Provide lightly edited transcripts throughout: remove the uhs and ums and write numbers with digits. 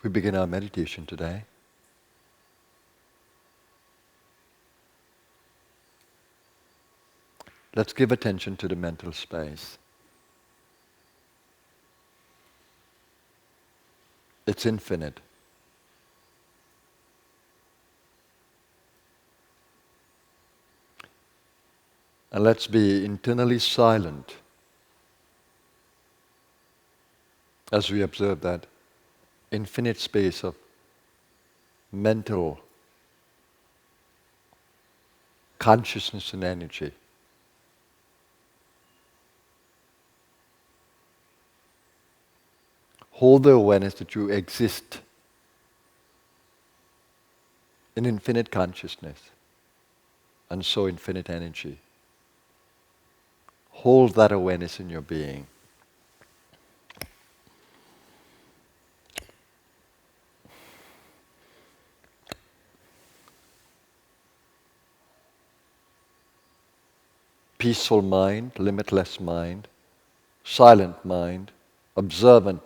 We begin our meditation today. Let's give attention to the mental space. It's infinite. And let's be internally silent as we observe that infinite space of mental consciousness and energy. Hold the awareness that you exist in infinite consciousness and so infinite energy. Hold that awareness in your being. Peaceful mind, limitless mind, silent mind, observant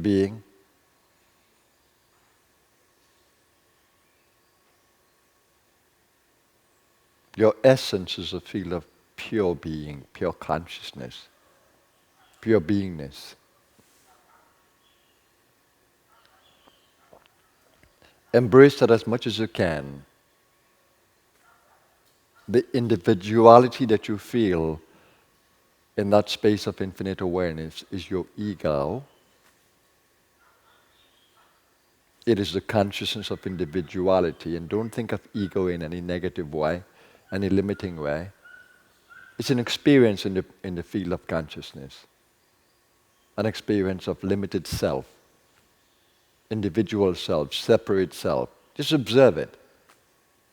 being. Your essence is a field of pure being, pure consciousness, pure beingness. Embrace that as much as you can. The individuality that you feel in that space of infinite awareness is your ego. It is the consciousness of individuality, and don't think of ego in any negative way, any limiting way. It's an experience in the field of consciousness, an experience of limited self, individual self, separate self. Just observe it.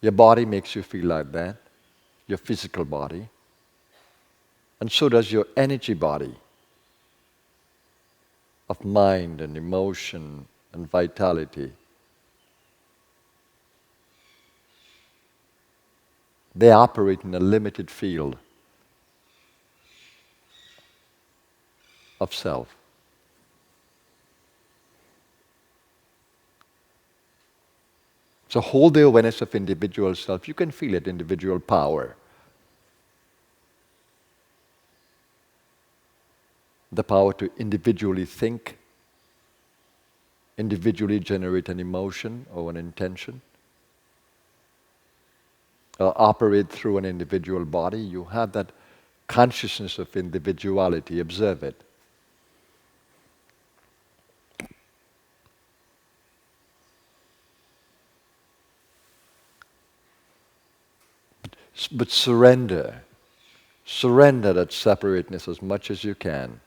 Your body makes you feel like that, your physical body, and so does your energy body of mind and emotion and vitality. They operate in a limited field of self. So hold the awareness of individual self. You can feel it, individual power. The power to individually think, individually generate an emotion or an intention, operate through an individual body. You have that consciousness of individuality. Observe it. But surrender that separateness as much as you can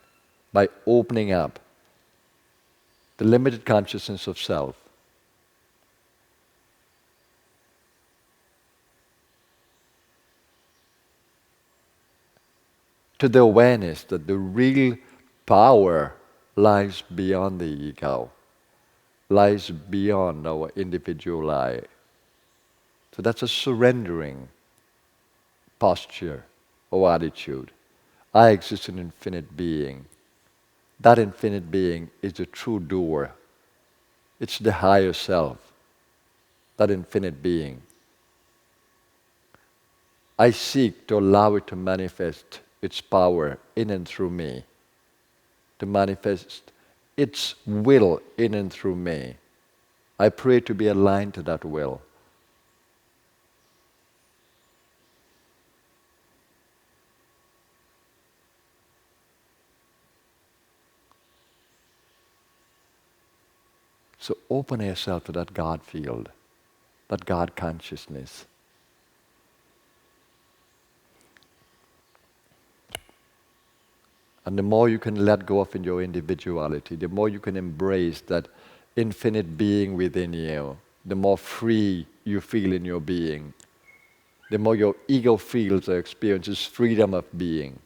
by opening up the limited consciousness of self to the awareness that the real power lies beyond the ego, lies beyond our individual I. So that's a surrendering posture or attitude. I exist in infinite being. That infinite being is the true doer. It's the higher self, that infinite being. I seek to allow it to manifest its power in and through me, to manifest its will in and through me. I pray to be aligned to that will. So open yourself to that God field, that God consciousness. And the more you can let go of in your individuality, the more you can embrace that infinite being within you, the more free you feel in your being, the more your ego feels or experiences freedom of being.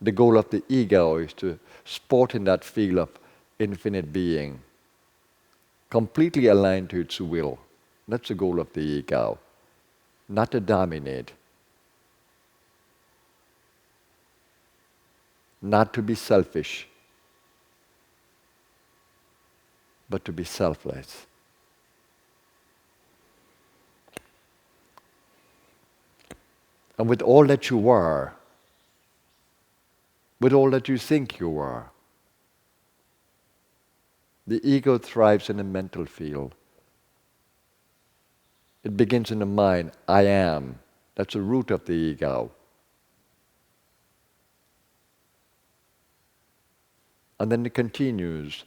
The goal of the ego is to sport in that field of infinite being, completely aligned to its will. That's the goal of the ego, not to dominate, not to be selfish, but to be selfless. And with all that you are, with all that you think you are, the ego thrives in the mental field. It begins in the mind, I am. That's the root of the ego. And then it continues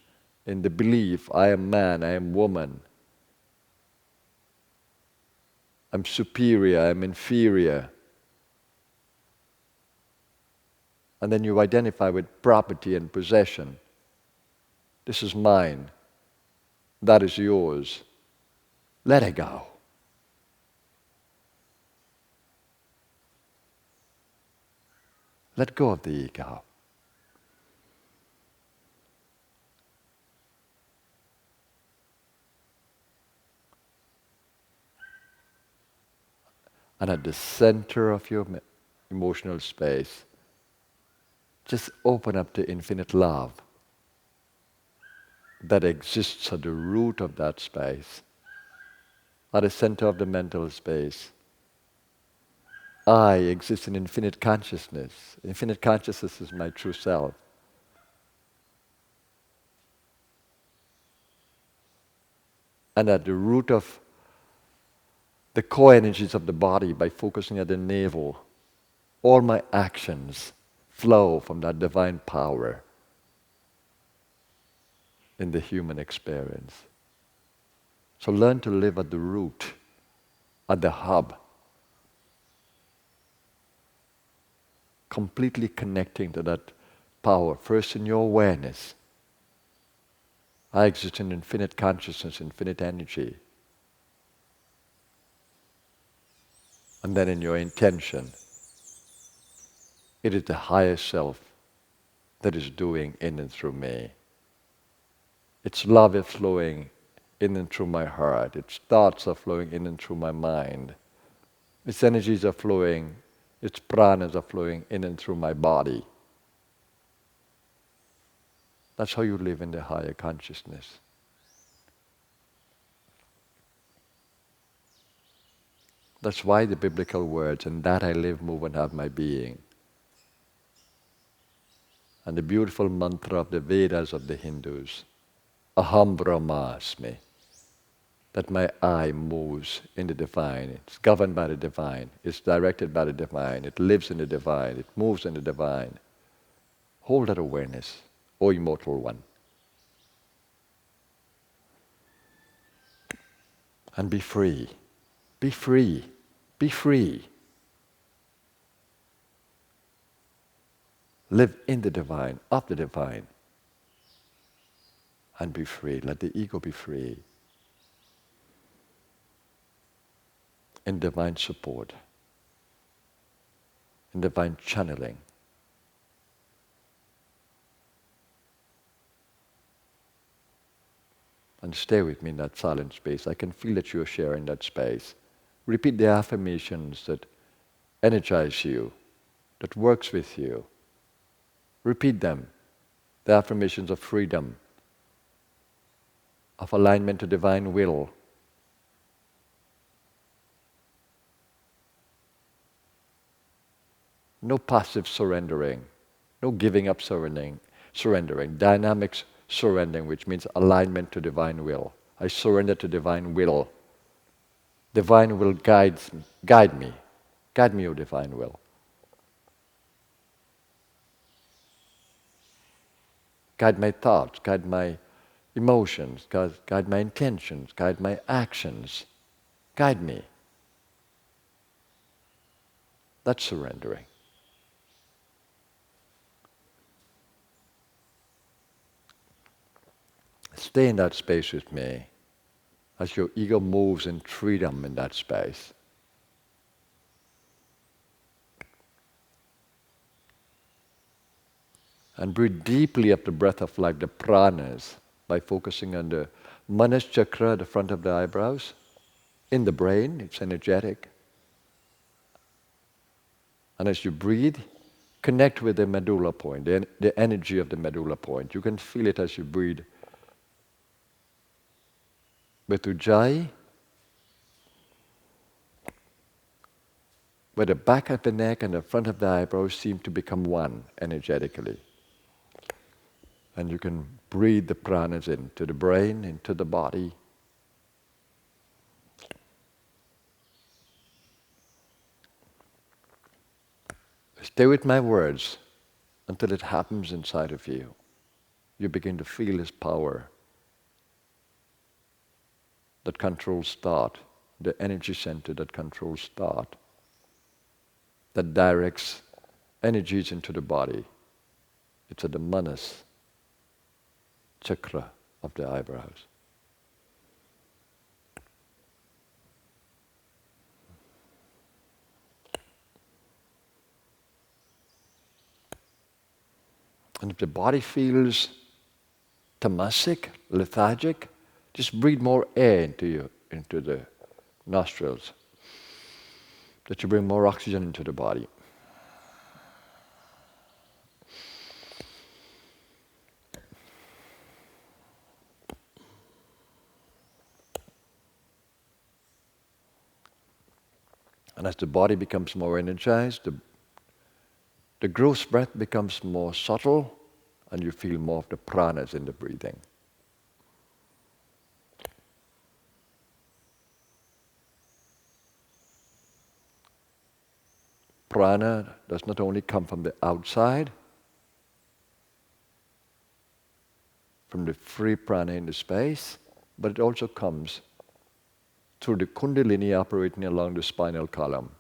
in the belief, I am man, I am woman. I'm superior, I'm inferior. And then you identify with property and possession. This is mine. That is yours. Let it go. Let go of the ego. And at the center of your emotional space, just open up to infinite love that exists at the root of that space, at the center of the mental space. I exist in infinite consciousness. Infinite consciousness is my true self. And at the root of the core energies of the body, by focusing at the navel, all my actions flow from that divine power in the human experience. So learn to live at the root, at the hub, completely connecting to that power, first in your awareness. I exist in infinite consciousness, infinite energy. And then in your intention, it is the higher self that is doing in and through me. Its love is flowing in and through my heart. Its thoughts are flowing in and through my mind. Its energies are flowing, its pranas are flowing in and through my body. That's how you live in the higher consciousness. That's why the biblical words, "In that I live, move, and have my being." And the beautiful mantra of the Vedas of the Hindus, "Aham Brahmasmi," that my I moves in the divine, it's governed by the divine, it's directed by the divine, it lives in the divine, it moves in the divine. Hold that awareness, O immortal one. And be free. Be free. Be free. Live in the divine, of the divine. And be free. Let the ego be free. In divine support. In divine channeling. And stay with me in that silent space. I can feel that you're sharing that space. Repeat the affirmations that energize you, that works with you. Repeat them. The affirmations of freedom, of alignment to divine will. No passive surrendering, no giving up surrendering, dynamic surrendering, which means alignment to divine will. I surrender to divine will. Divine will guide me. Guide me, O divine will. Guide my thoughts, guide my emotions, guide my intentions, guide my actions. Guide me. That's surrendering. Stay in that space with me as your ego moves in freedom in that space. And breathe deeply of the breath of life, the pranas, by focusing on the manas chakra, the front of the eyebrows, in the brain, it's energetic. And as you breathe, connect with the medulla point, the energy of the medulla point. You can feel it as you breathe. with Ujjayi, where the back of the neck and the front of the eyebrows seem to become one energetically. And you can breathe the pranas into the brain, into the body. Stay with my words until it happens inside of you. You begin to feel His power that controls thought, the energy center that controls thought, that directs energies into the body. It's at the manas chakra of the eyebrows. And if the body feels tamasic, lethargic, just breathe more air into the nostrils, that you bring more oxygen into the body. And as the body becomes more energized, the gross breath becomes more subtle, and you feel more of the pranas in the breathing. Prana does not only come from the outside, from the free prana in the space, but it also comes through the kundalini operating along the spinal column.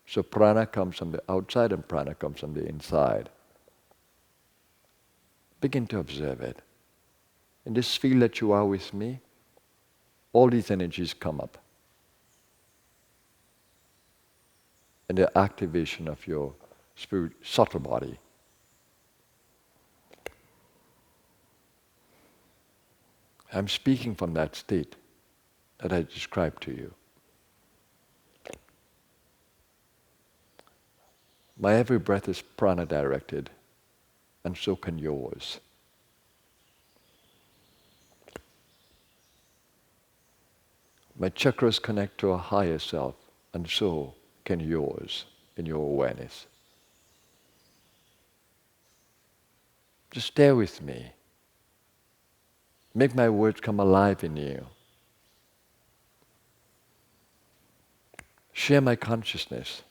So prana comes from the outside and prana comes from the inside. Begin to observe it. In this field that you are with me, all these energies come up. And the activation of your spirit, subtle body. I'm speaking from that state that I described to you. My every breath is prana directed, and so can yours. My chakras connect to a higher self, and so can yours in your awareness. Just stay with me. Make my words come alive in you. Share my consciousness.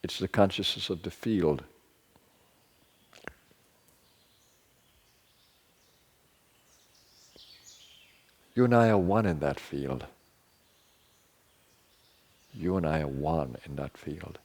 It's the consciousness of the field. You and I are one in that field. You and I are one in that field.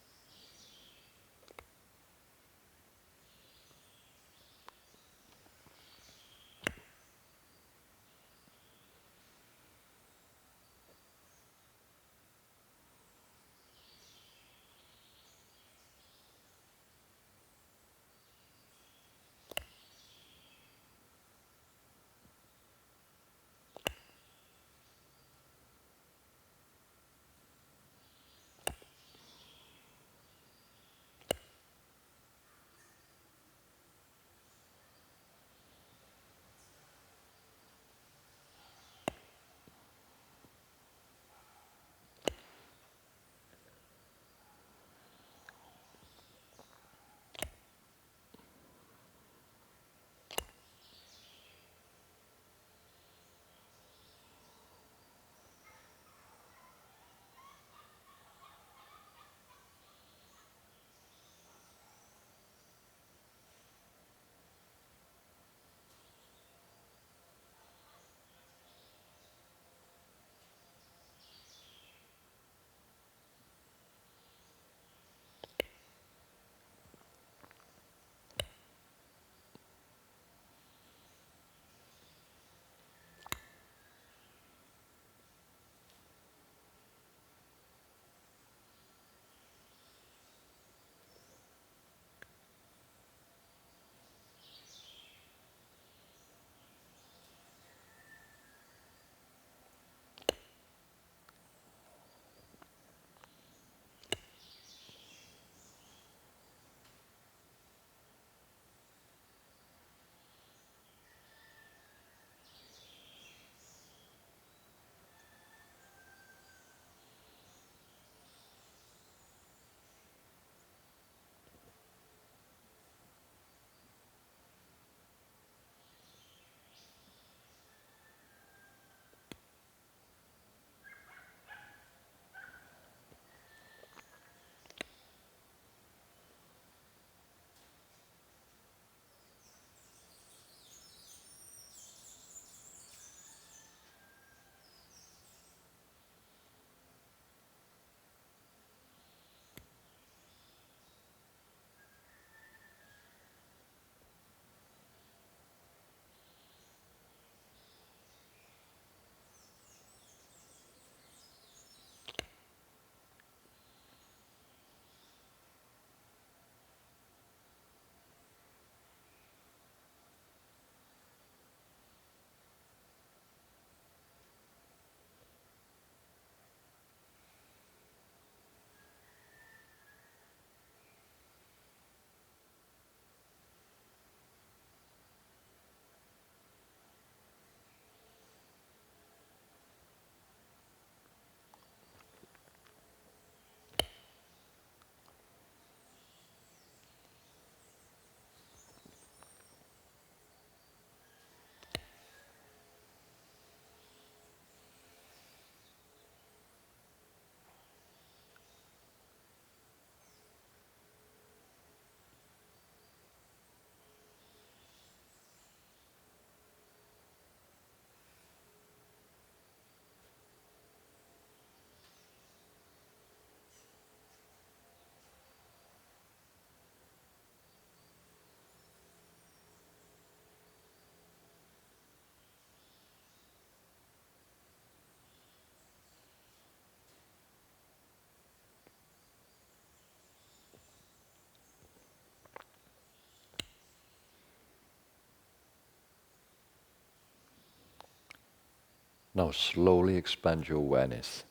Now slowly expand your awareness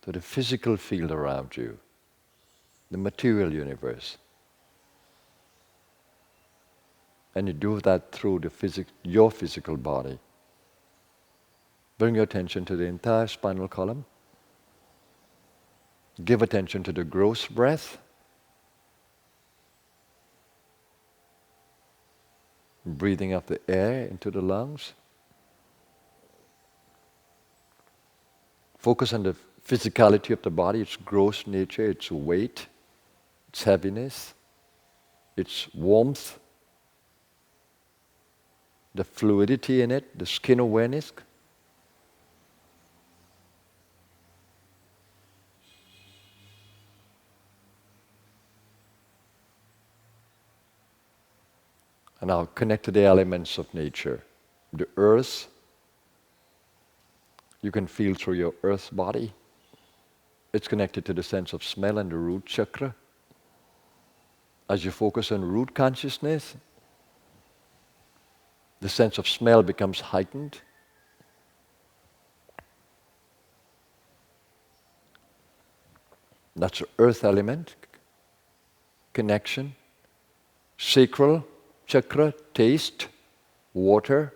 to the physical field around you, the material universe. And you do that through your physical body. Bring your attention to the entire spinal column. Give attention to the gross breath. Breathing up the air into the lungs. Focus on the physicality of the body, its gross nature, its weight, its heaviness, its warmth, the fluidity in it, the skin awareness. And now connect to the elements of nature. The earth, you can feel through your earth body. It's connected to the sense of smell and the root chakra. As you focus on root consciousness, the sense of smell becomes heightened. That's the earth element, connection. Sacral chakra, taste, water,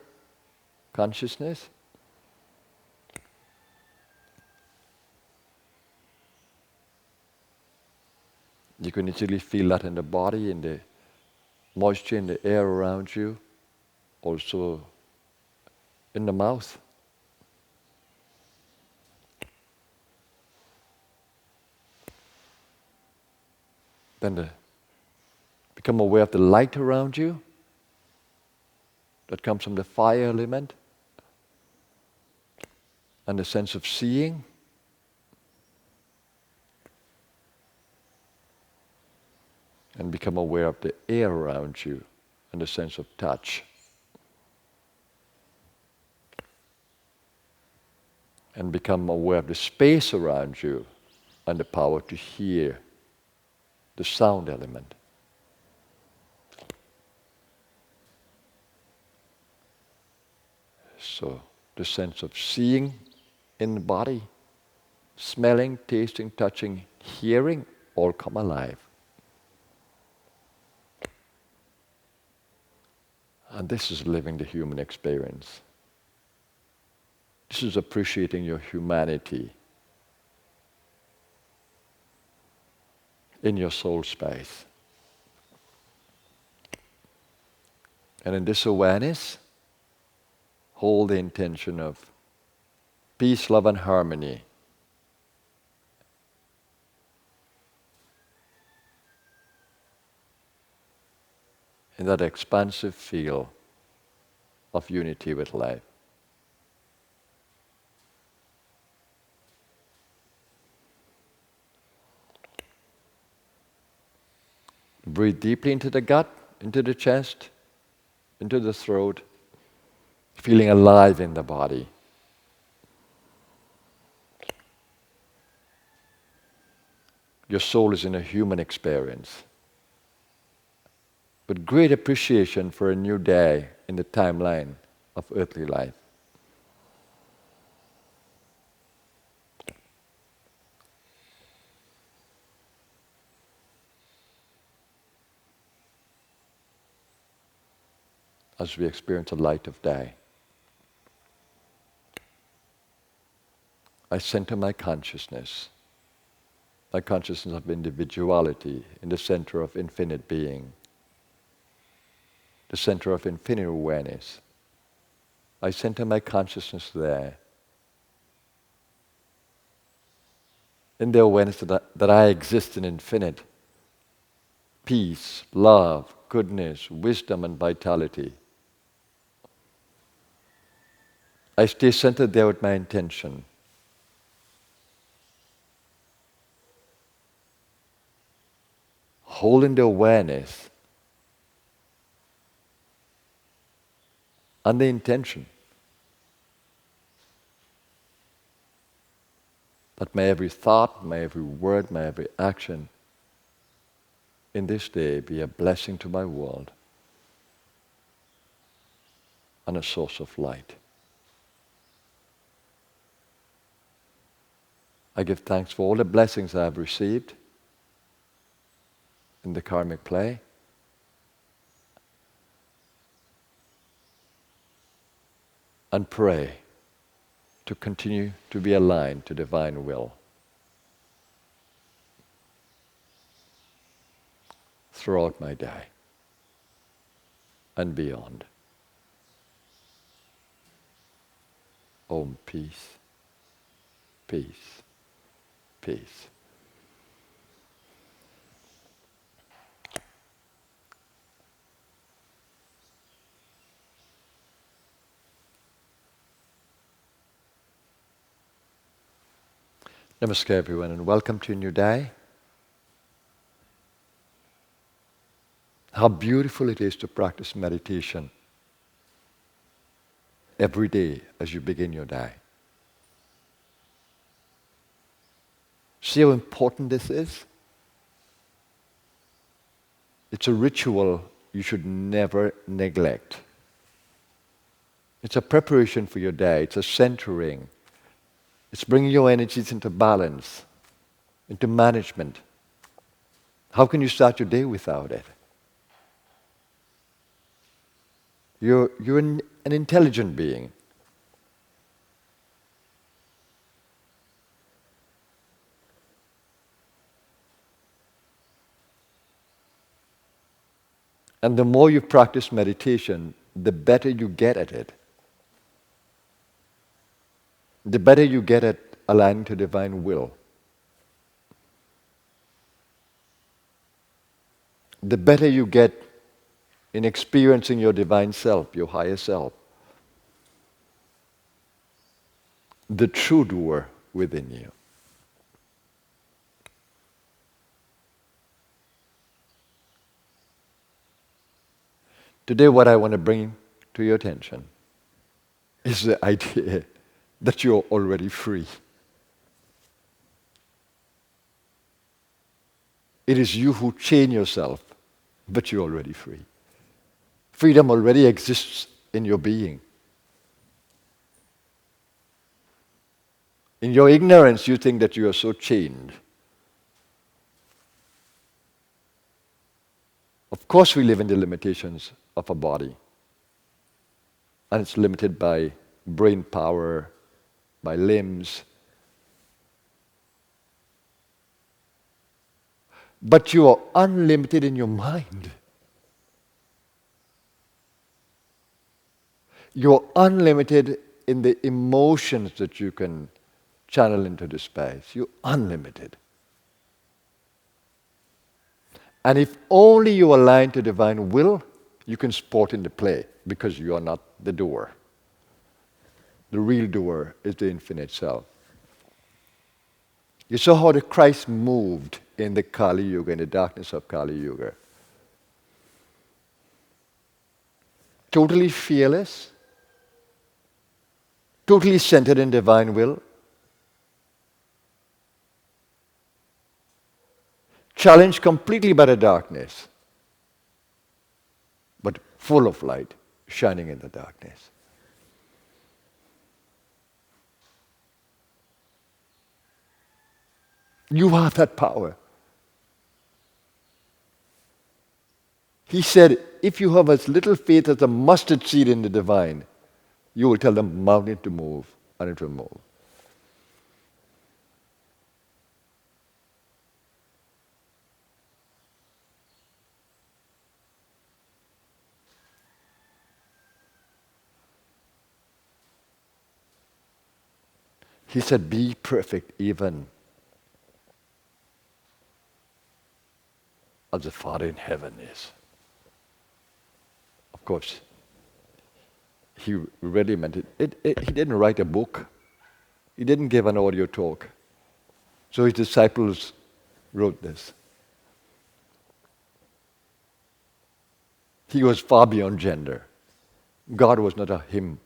consciousness. You can easily feel that in the body, in the moisture in the air around you, also in the mouth. Then become aware of the light around you that comes from the fire element, and the sense of seeing. And become aware of the air around you and the sense of touch. And become aware of the space around you and the power to hear, the sound element. So the sense of seeing in the body, smelling, tasting, touching, hearing, all come alive. And this is living the human experience. This is appreciating your humanity in your soul space. And in this awareness, hold the intention of peace, love, and harmony. In that expansive feel of unity with life. Breathe deeply into the gut, into the chest, into the throat, feeling alive in the body. Your soul is in a human experience. But great appreciation for a new day in the timeline of earthly life. As we experience the light of day, I center my consciousness of individuality in the center of infinite being, the center of infinite awareness. I center my consciousness there, in the awareness that I exist in infinite peace, love, goodness, wisdom, and vitality. I stay centered there with my intention. Holding the awareness and the intention that my every thought, my every word, my every action in this day be a blessing to my world. and a source of light. I give thanks for all the blessings I have received in the karmic play. And pray to continue to be aligned to divine will throughout my day and beyond. Om, peace, peace, peace. Namaskar everyone and welcome to a new day. How beautiful it is to practice meditation every day as you begin your day. See how important this is? It's a ritual you should never neglect. It's a preparation for your day. It's a centering. It's bringing your energies into balance, into management. How can you start your day without it? You're an intelligent being. And the more you practice meditation, the better you get at it. The better you get at aligning to divine will. The better you get in experiencing your divine self, your higher self. The true doer within you. Today what I want to bring to your attention is the idea that you're already free. It is you who chain yourself, but you're already free. Freedom already exists in your being. In your ignorance, you think that you are so chained. Of course, we live in the limitations of a body. And it's limited by brain power, by limbs. But you are unlimited in your mind. You're unlimited in the emotions that you can channel into the space. You're unlimited. And if only you align to divine will, you can sport in the play because you are not the doer. The real doer is the infinite self. You saw how the Christ moved in the Kali Yuga, in the darkness of Kali Yuga. Totally fearless, totally centered in divine will, challenged completely by the darkness, but full of light, shining in the darkness. You have that power. He said, if you have as little faith as a mustard seed in the divine, you will tell the mountain to move, and it will move. He said, be perfect even as the Father in heaven is. Of course, he really meant it. He didn't write a book. He didn't give an audio talk. So his disciples wrote this. He was far beyond gender. God was not a him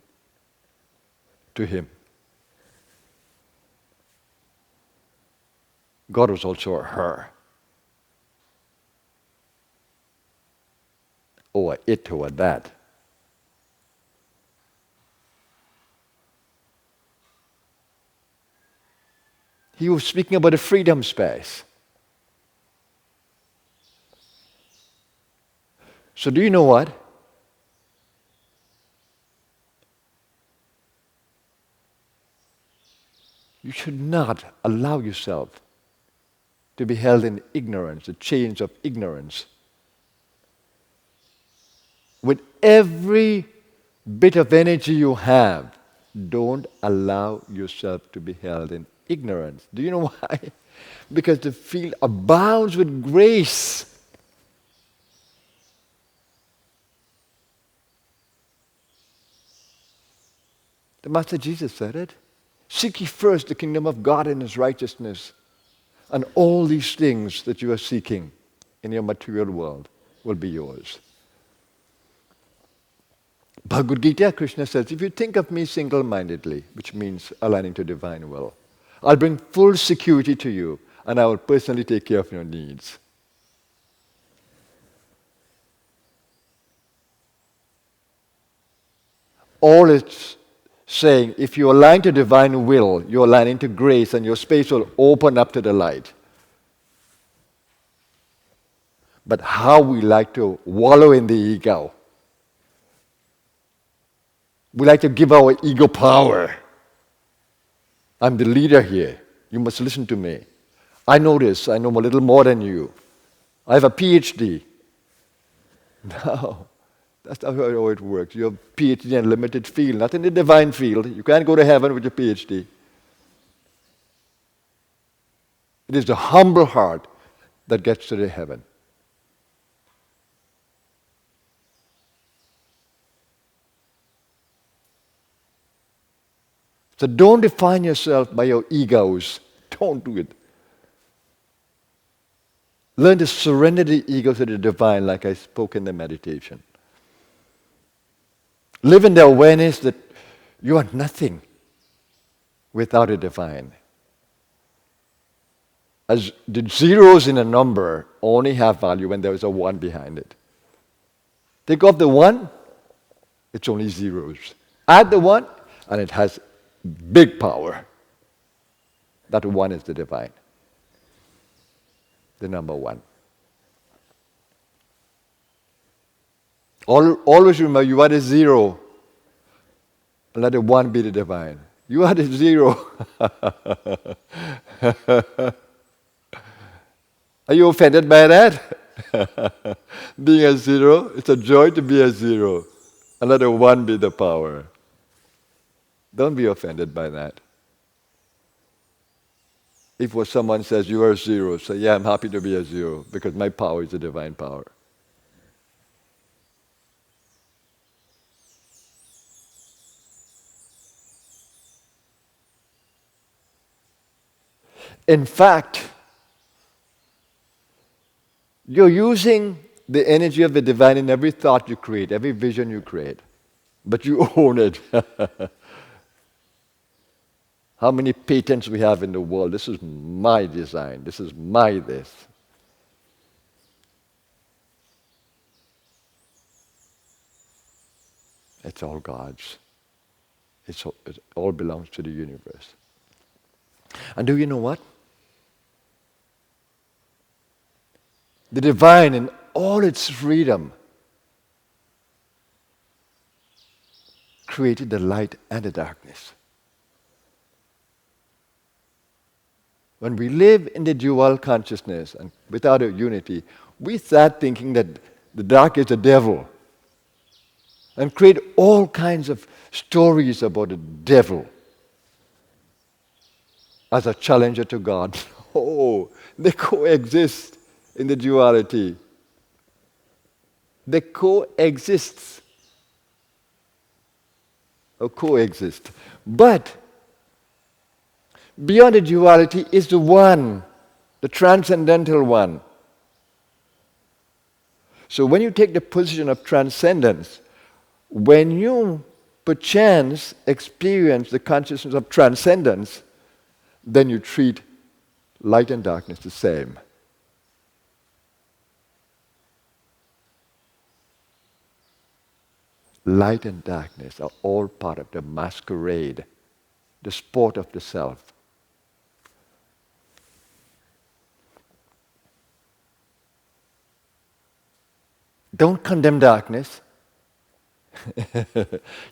to him. God was also a her. Or a it or a that. He was speaking about a freedom space. So do you know what? You should not allow yourself to be held in ignorance, the chains of ignorance. With every bit of energy you have, don't allow yourself to be held in ignorance. Do you know why? Because the field abounds with grace. The Master Jesus said it. Seek ye first the kingdom of God and His righteousness, and all these things that you are seeking in your material world will be yours. Bhagavad Gita, Krishna says, if you think of me single-mindedly, which means aligning to divine will, I'll bring full security to you, and I will personally take care of your needs. All it's saying, if you align to divine will, you're aligning to grace, and your space will open up to the light. But how we like to wallow in the ego. We like to give our ego power. I'm the leader here. You must listen to me. I know this. I know a little more than you. I have a PhD. No, that's not how it works. You have a PhD in a limited field, not in the divine field. You can't go to heaven with your PhD. It is the humble heart that gets to the heaven. So don't define yourself by your egos. Don't do it. Learn to surrender the ego to the divine, like I spoke in the meditation. Live in the awareness that you are nothing without a divine. As the zeros in a number only have value when there is a one behind it. Take off the one, it's only zeros. Add the one, and it has big power. That one is the divine. The number one. Always remember, you are the zero. And let the one be the divine. You are the zero. Are you offended by that? Being a zero, it's a joy to be a zero. And let the one be the power. Don't be offended by that. If what someone says, you are a zero, say, yeah, I'm happy to be a zero because my power is a divine power. In fact, you're using the energy of the divine in every thought you create, every vision you create, but you own it. How many patents we have in the world? This is my design. This is my this. It's all God's. It all belongs to the universe. And do you know what? The divine in all its freedom created the light and the darkness. When we live in the dual consciousness and without a unity, we start thinking that the dark is the devil and create all kinds of stories about the devil as a challenger to God. Oh, they coexist in the duality. They coexist. Or coexist. But beyond the duality is the one, the transcendental one. So when you take the position of transcendence, when you perchance experience the consciousness of transcendence, then you treat light and darkness the same. Light and darkness are all part of the masquerade, the sport of the self. Don't condemn darkness.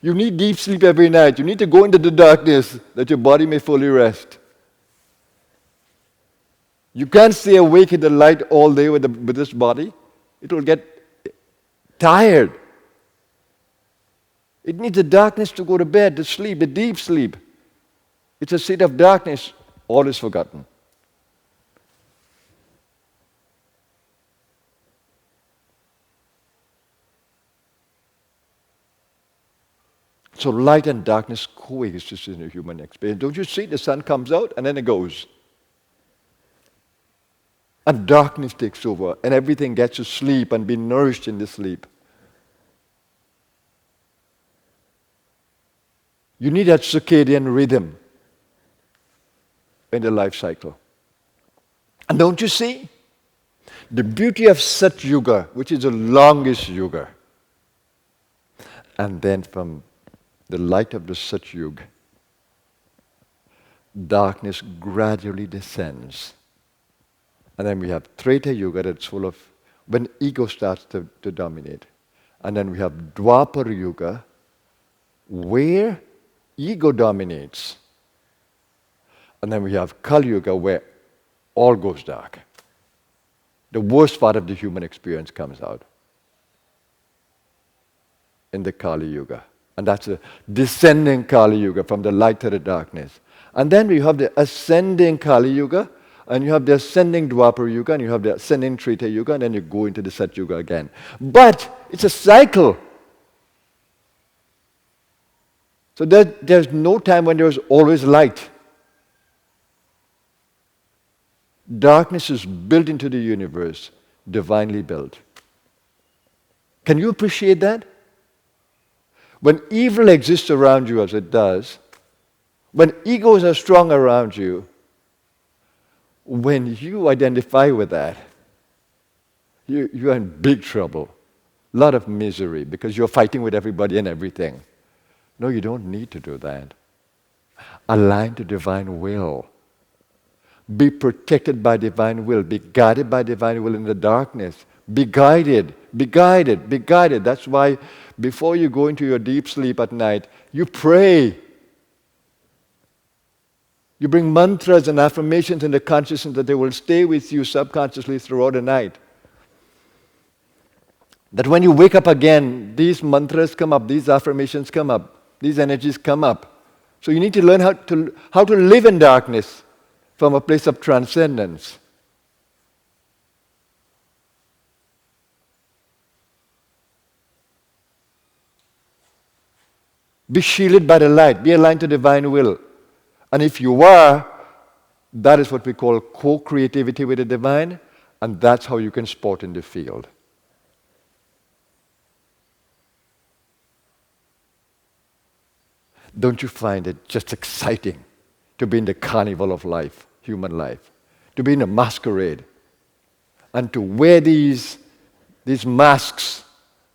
You need deep sleep every night. You need to go into the darkness that your body may fully rest. You can't stay awake in the light all day with this body. It will get tired. It needs the darkness to go to bed, to sleep, a deep sleep. It's a state of darkness, all is forgotten. So light and darkness coexist in the human experience. Don't you see? The sun comes out and then it goes. And darkness takes over and everything gets to sleep and be nourished in the sleep. You need that circadian rhythm in the life cycle. And don't you see? The beauty of Sat Yuga, which is the longest yuga. And then from the light of the Sat Yuga, darkness gradually descends. And then we have Treta Yuga that's full of, when ego starts to dominate. And then we have Dwapara Yuga, where ego dominates. And then we have Kali Yuga, where all goes dark. The worst part of the human experience comes out in the Kali Yuga. And that's a descending Kali Yuga from the light to the darkness. And then we have the ascending Kali Yuga, and you have the ascending Dwapara Yuga, and you have the ascending Treta Yuga, and then you go into the Sat Yuga again. But it's a cycle. So there's no time when there's always light. Darkness is built into the universe, divinely built. Can you appreciate that? When evil exists around you as it does, when egos are strong around you, when you identify with that, you're in big trouble. A lot of misery because you're fighting with everybody and everything. No, you don't need to do that. Align to divine will. Be protected by divine will. Be guided by divine will in the darkness. Be guided. Be guided. Be guided. That's why before you go into your deep sleep at night, you pray. You bring mantras and affirmations in the consciousness that they will stay with you subconsciously throughout the night. That when you wake up again, these mantras come up, these affirmations come up, these energies come up. So you need to learn how to live in darkness from a place of transcendence. Be shielded by the light. Be aligned to divine will. And if you are, that is what we call co-creativity with the divine, and that's how you can sport in the field. Don't you find it just exciting to be in the carnival of life, human life, to be in a masquerade, and to wear these masks,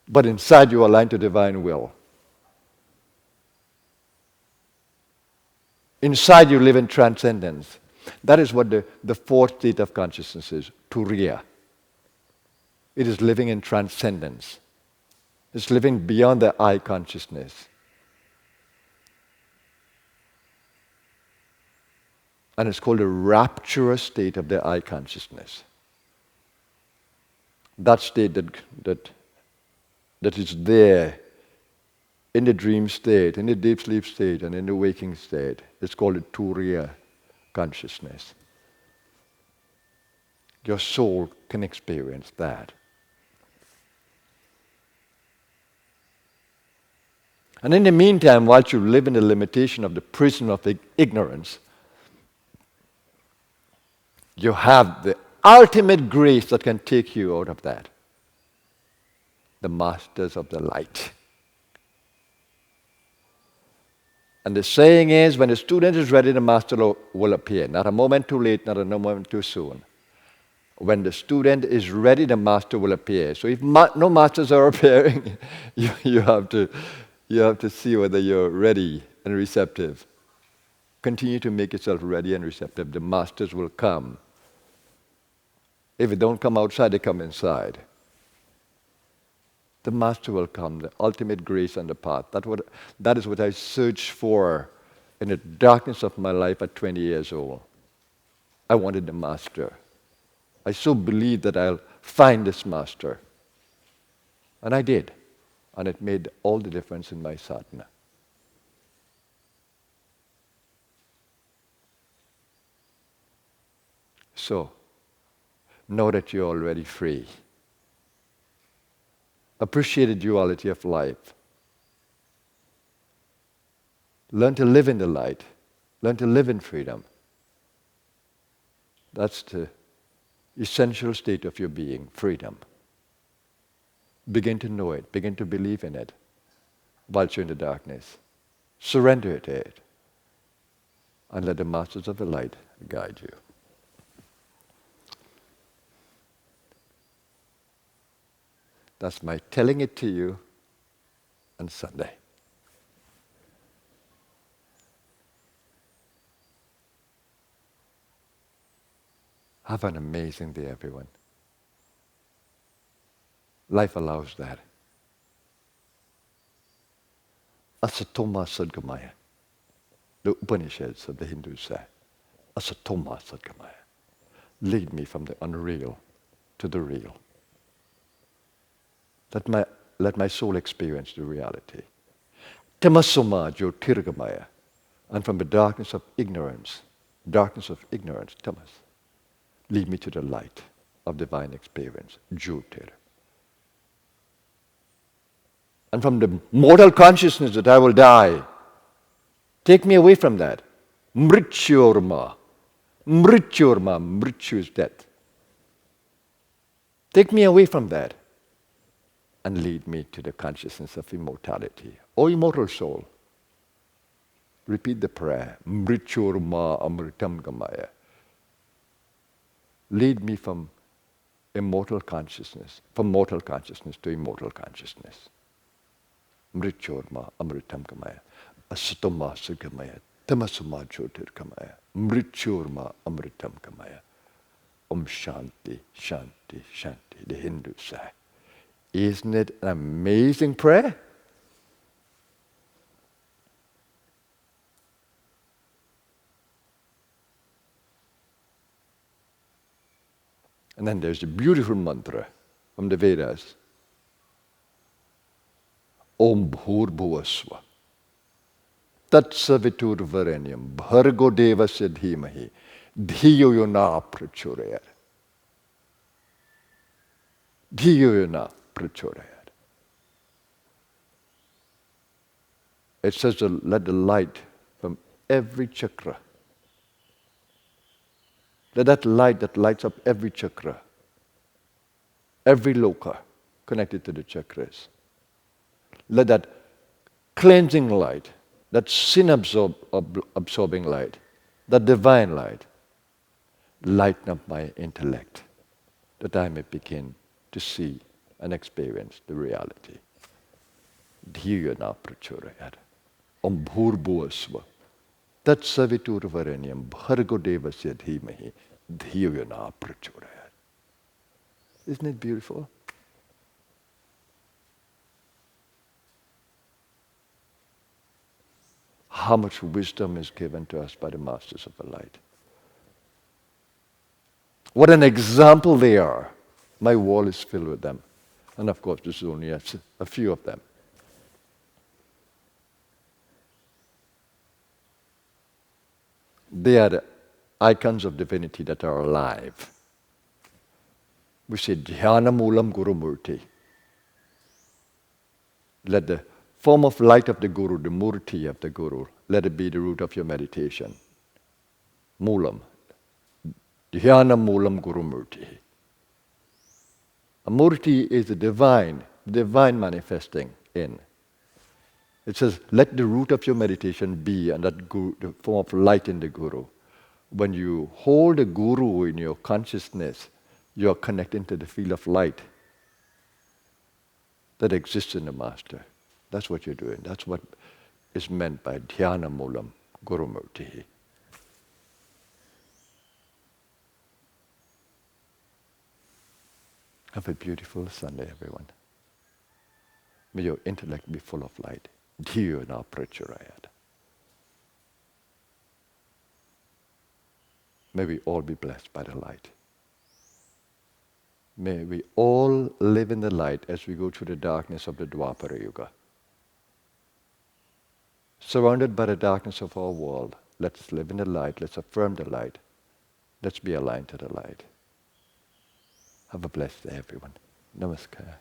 but inside you are aligned to divine will. Inside you live in transcendence. That is what the fourth state of consciousness is, Turiya. It is living in transcendence. It's living beyond the I consciousness. And it's called a rapturous state of the I consciousness. That state that is there in the dream state, in the deep sleep state, and in the waking state. It's called a Turiya consciousness. Your soul can experience that. And in the meantime, whilst you live in the limitation of the prison of ignorance, you have the ultimate grace that can take you out of that. The masters of the light. And the saying is, when the student is ready, the master will appear. Not a moment too late, not a moment too soon. When the student is ready, the master will appear. So if no masters are appearing, you have to see whether you're ready and receptive. Continue to make yourself ready and receptive. The masters will come. If they don't come outside, they come inside. The Master will come, the ultimate grace and the path. That is what I searched for in the darkness of my life at 20 years old. I wanted the Master. I so believed that I'll find this Master. And I did. And it made all the difference in my sadhana. So, know that you're already free. Appreciate the duality of life. Learn to live in the light. Learn to live in freedom. That's the essential state of your being, freedom. Begin to know it. Begin to believe in it while you're in the darkness. Surrender to it. And let the Masters of the Light guide you. That's my telling it to you on Sunday. Have an amazing day, everyone. Life allows that. Asatoma Sadgamaya. The Upanishads of the Hindus say, Asatoma Sadgamaya. Lead me from the unreal to the real. Let my soul experience the reality. Tamasoma Jyotirgamaya. And from the darkness of ignorance, tamas, lead me to the light of divine experience, Jyotir. And from the mortal consciousness that I will die, take me away from that. Mrityorma. Mrityu is death. Take me away from that and lead me to the consciousness of immortality. O immortal soul, repeat the prayer. Mrityorma amritam gamaya. Lead me from mortal consciousness to immortal consciousness. Mrityorma amritam gamaya. Asatoma sagamaya. Tamasoma jyotirgamaya. Mrityorma amritam gamaya. Om Shanti, Shanti, Shanti, the Hindus say. Isn't it an amazing prayer? And then there's a beautiful mantra from the Vedas. Om Bhurbhuvasva. Tat Savitur Varenyam. Bhargo Devasya Dhimahi. Dhiyo Yona Prachorayat. Dhiyo Yona Prachorayat. It says to let the light from every chakra, let that light that lights up every chakra, every loka connected to the chakras, let that cleansing light, that sin absorbing light, that divine light, lighten up my intellect, that I may begin to see and experience the reality. Dhiyana prachorayat. Om bhurbhuvasva. Tat savitur varenyam bhargo devasya dhimahi. Dhiyana prachorayat. Isn't it beautiful? How much wisdom is given to us by the Masters of the Light. What an example they are. My wall is filled with them. And of course, this is only a few of them. They are the icons of divinity that are alive. We say, Dhyana Moolam Guru Murti. Let the form of light of the Guru, the Murti of the Guru, let it be the root of your meditation. Moolam. Dhyana Moolam Guru Murti. A Murti is the divine manifesting in. It says, let the root of your meditation be and that guru, the form of light in the Guru. When you hold the Guru in your consciousness, you are connecting to the field of light that exists in the Master. That's what you're doing. That's what is meant by Dhyana Moolam Guru Murti. Have a beautiful Sunday, everyone. May your intellect be full of light. Dhyana prachurayat. May we all be blessed by the light. May we all live in the light as we go through the darkness of the Dwapara Yuga. Surrounded by the darkness of our world, let's live in the light, let's affirm the light, let's be aligned to the light. Have a blessed day, everyone. Namaskar.